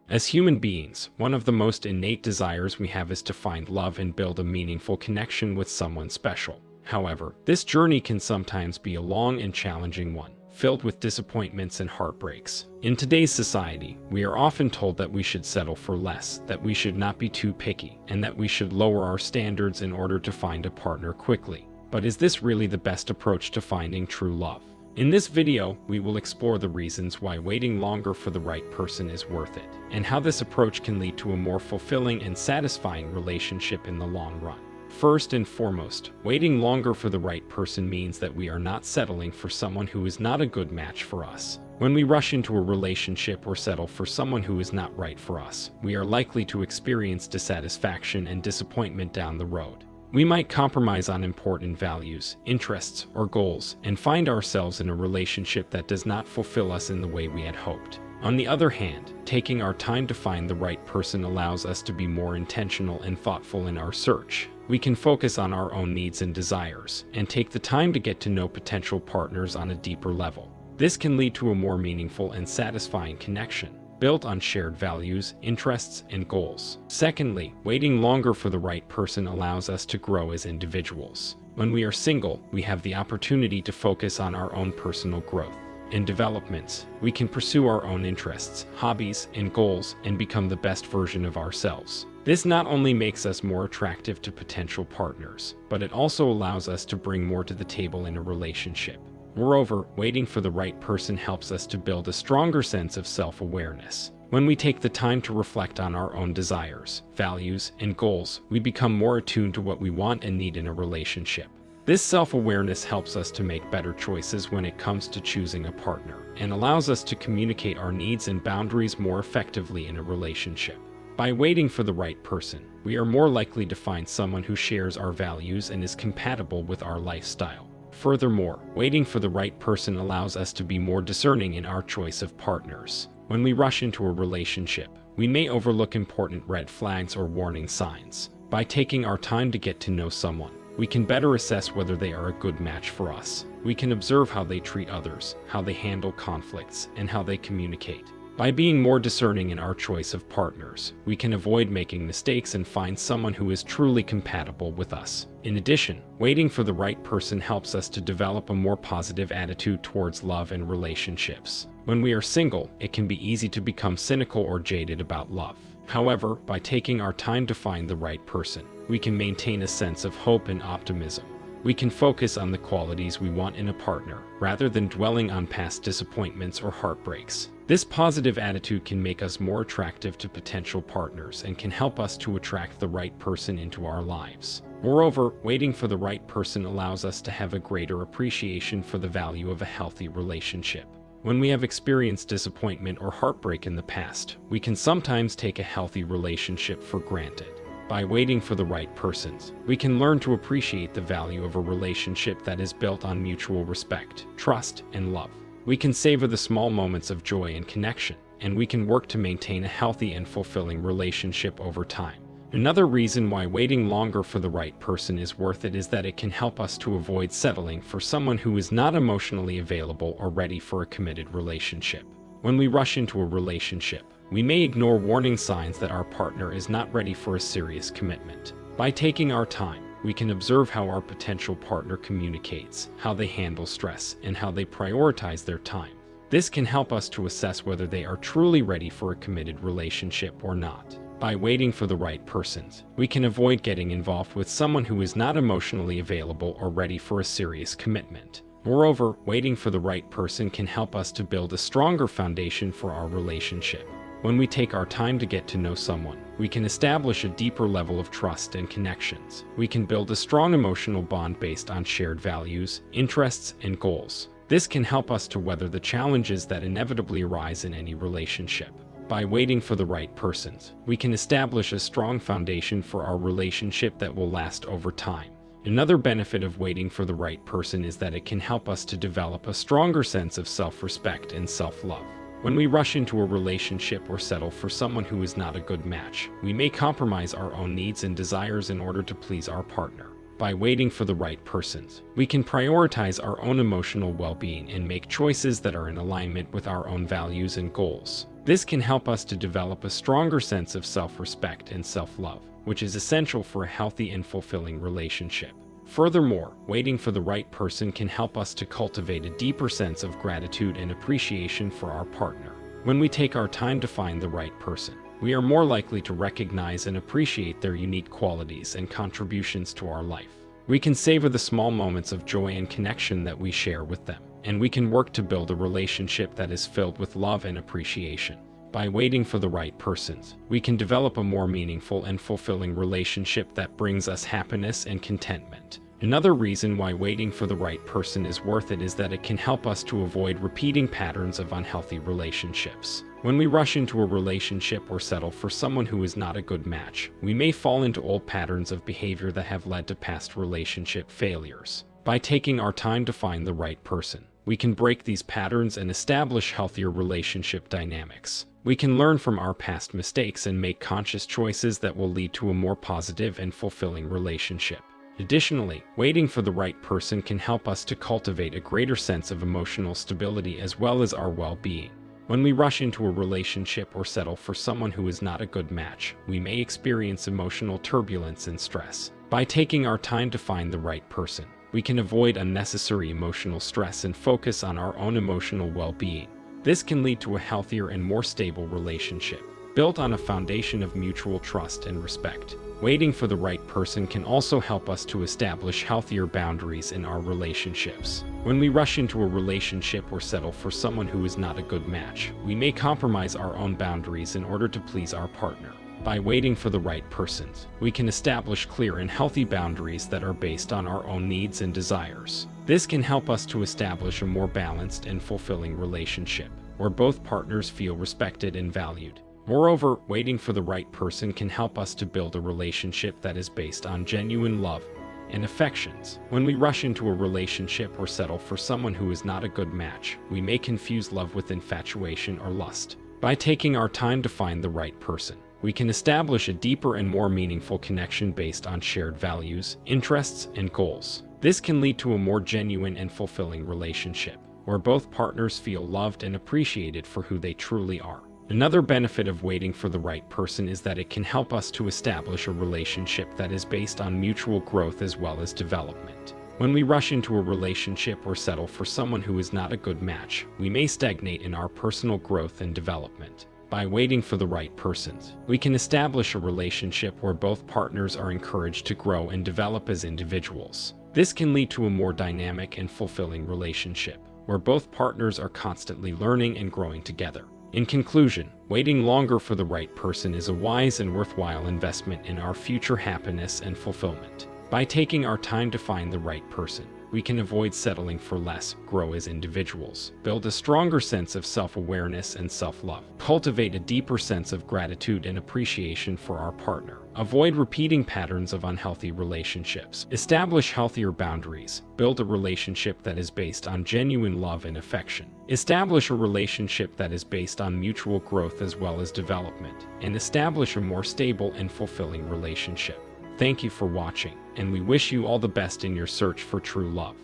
As human beings, one of the most innate desires we have is to find love and build a meaningful connection with someone special. However, this journey can sometimes be a long and challenging one, filled with disappointments and heartbreaks. In today's society, we are often told that we should settle for less, that we should not be too picky, and that we should lower our standards in order to find a partner quickly. But is this really the best approach to finding true love? In this video, we will explore the reasons why waiting longer for the right person is worth it, and how this approach can lead to a more fulfilling and satisfying relationship in the long run. First and foremost, waiting longer for the right person means that we are not settling for someone who is not a good match for us. When we rush into a relationship or settle for someone who is not right for us, we are likely to experience dissatisfaction and disappointment down the road. We might compromise on important values, interests, or goals, and find ourselves in a relationship that does not fulfill us in the way we had hoped. On the other hand, taking our time to find the right person allows us to be more intentional and thoughtful in our search. We can focus on our own needs and desires, and take the time to get to know potential partners on a deeper level. This can lead to a more meaningful and satisfying connection, built on shared values, interests, and goals. Secondly, waiting longer for the right person allows us to grow as individuals. When we are single, we have the opportunity to focus on our own personal growth and developments. We can pursue our own interests, hobbies, and goals, and become the best version of ourselves. This not only makes us more attractive to potential partners, but it also allows us to bring more to the table in a relationship. Moreover, waiting for the right person helps us to build a stronger sense of self-awareness. When we take the time to reflect on our own desires, values, and goals, we become more attuned to what we want and need in a relationship. This self-awareness helps us to make better choices when it comes to choosing a partner, and allows us to communicate our needs and boundaries more effectively in a relationship. By waiting for the right person, we are more likely to find someone who shares our values and is compatible with our lifestyle. Furthermore, waiting for the right person allows us to be more discerning in our choice of partners. When we rush into a relationship, we may overlook important red flags or warning signs. By taking our time to get to know someone, we can better assess whether they are a good match for us. We can observe how they treat others, how they handle conflicts, and how they communicate. By being more discerning in our choice of partners, we can avoid making mistakes and find someone who is truly compatible with us. In addition, waiting for the right person helps us to develop a more positive attitude towards love and relationships. When we are single, it can be easy to become cynical or jaded about love. However, by taking our time to find the right person, we can maintain a sense of hope and optimism. We can focus on the qualities we want in a partner, rather than dwelling on past disappointments or heartbreaks. This positive attitude can make us more attractive to potential partners and can help us to attract the right person into our lives. Moreover, waiting for the right person allows us to have a greater appreciation for the value of a healthy relationship. When we have experienced disappointment or heartbreak in the past, we can sometimes take a healthy relationship for granted. By waiting for the right persons, we can learn to appreciate the value of a relationship that is built on mutual respect, trust, and love. We can savor the small moments of joy and connection, and we can work to maintain a healthy and fulfilling relationship over time. Another reason why waiting longer for the right person is worth it is that it can help us to avoid settling for someone who is not emotionally available or ready for a committed relationship. When we rush into a relationship, we may ignore warning signs that our partner is not ready for a serious commitment. By taking our time, we can observe how our potential partner communicates, how they handle stress, and how they prioritize their time. This can help us to assess whether they are truly ready for a committed relationship or not. By waiting for the right persons, we can avoid getting involved with someone who is not emotionally available or ready for a serious commitment. Moreover, waiting for the right person can help us to build a stronger foundation for our relationship. When we take our time to get to know someone, we can establish a deeper level of trust and connections. We can build a strong emotional bond based on shared values, interests, and goals. This can help us to weather the challenges that inevitably arise in any relationship. By waiting for the right persons, we can establish a strong foundation for our relationship that will last over time. Another benefit of waiting for the right person is that it can help us to develop a stronger sense of self-respect and self-love. When we rush into a relationship or settle for someone who is not a good match, we may compromise our own needs and desires in order to please our partner. By waiting for the right persons, we can prioritize our own emotional well-being and make choices that are in alignment with our own values and goals. This can help us to develop a stronger sense of self-respect and self-love, which is essential for a healthy and fulfilling relationship. Furthermore, waiting for the right person can help us to cultivate a deeper sense of gratitude and appreciation for our partner. When we take our time to find the right person, we are more likely to recognize and appreciate their unique qualities and contributions to our life. We can savor the small moments of joy and connection that we share with them, and we can work to build a relationship that is filled with love and appreciation. By waiting for the right persons, we can develop a more meaningful and fulfilling relationship that brings us happiness and contentment. Another reason why waiting for the right person is worth it is that it can help us to avoid repeating patterns of unhealthy relationships. When we rush into a relationship or settle for someone who is not a good match, we may fall into old patterns of behavior that have led to past relationship failures. By taking our time to find the right person, we can break these patterns and establish healthier relationship dynamics. We can learn from our past mistakes and make conscious choices that will lead to a more positive and fulfilling relationship. Additionally, waiting for the right person can help us to cultivate a greater sense of emotional stability as well as our well-being. When we rush into a relationship or settle for someone who is not a good match, we may experience emotional turbulence and stress. By taking our time to find the right person, we can avoid unnecessary emotional stress and focus on our own emotional well-being. This can lead to a healthier and more stable relationship, built on a foundation of mutual trust and respect. Waiting for the right person can also help us to establish healthier boundaries in our relationships. When we rush into a relationship or settle for someone who is not a good match, we may compromise our own boundaries in order to please our partner. By waiting for the right persons, we can establish clear and healthy boundaries that are based on our own needs and desires. This can help us to establish a more balanced and fulfilling relationship, where both partners feel respected and valued. Moreover, waiting for the right person can help us to build a relationship that is based on genuine love and affections. When we rush into a relationship or settle for someone who is not a good match, we may confuse love with infatuation or lust. By taking our time to find the right person, we can establish a deeper and more meaningful connection based on shared values, interests, and goals. This can lead to a more genuine and fulfilling relationship, where both partners feel loved and appreciated for who they truly are. Another benefit of waiting for the right person is that it can help us to establish a relationship that is based on mutual growth as well as development. When we rush into a relationship or settle for someone who is not a good match, we may stagnate in our personal growth and development. By waiting for the right persons, we can establish a relationship where both partners are encouraged to grow and develop as individuals. This can lead to a more dynamic and fulfilling relationship, where both partners are constantly learning and growing together. In conclusion, waiting longer for the right person is a wise and worthwhile investment in our future happiness and fulfillment. By taking our time to find the right person, we can avoid settling for less, grow as individuals, build a stronger sense of self-awareness and self-love, cultivate a deeper sense of gratitude and appreciation for our partner, avoid repeating patterns of unhealthy relationships, establish healthier boundaries, build a relationship that is based on genuine love and affection, establish a relationship that is based on mutual growth as well as development, and establish a more stable and fulfilling relationship. Thank you for watching, and we wish you all the best in your search for true love.